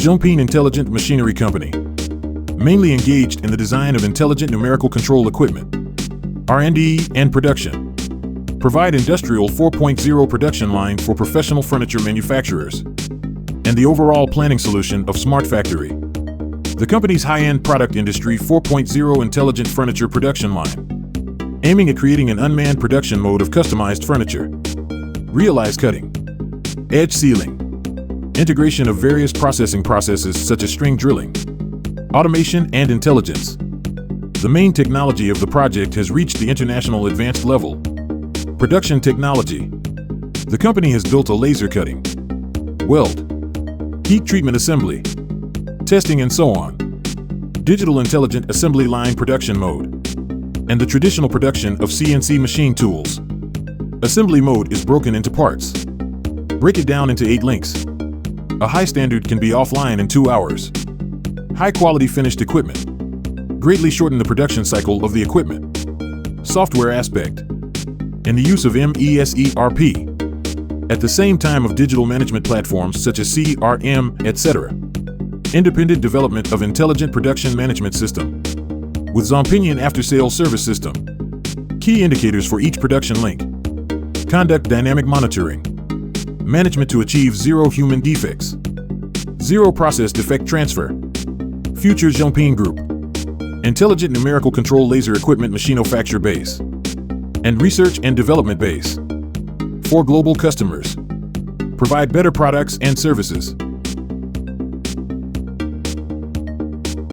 Zhongping Intelligent Machinery Company, mainly engaged in the design of intelligent numerical control equipment, R&D, and production. Provide industrial 4.0 production line for professional furniture manufacturers, and the overall planning solution of Smart Factory. The company's high-end product industry 4.0 intelligent furniture production line, aiming at creating an unmanned production mode of customized furniture. Realize cutting, edge sealing, integration of various processing processes such as string drilling, automation, and intelligence. The main technology of the project has reached the international advanced level. Production technology. The company has built a laser cutting, weld, heat treatment assembly, testing, and so on. Digital intelligent assembly line production mode, and the traditional production of CNC machine tools. Assembly mode is broken into parts. Break it down into 8 links. A high standard can be offline in 2 hours. High quality finished equipment. Greatly shorten the production cycle of the equipment. Software aspect. And the use of MESERP. At the same time of digital management platforms such as CRM, etc. Independent development of intelligent production management system. With Zhongping after-sales service system. Key indicators for each production link. Conduct dynamic monitoring. Management to achieve zero human defects. Zero process defect transfer. Future Zhongping Group. Intelligent numerical control laser equipment manufacturer base. And research and development base. For global customers. Provide better products and services.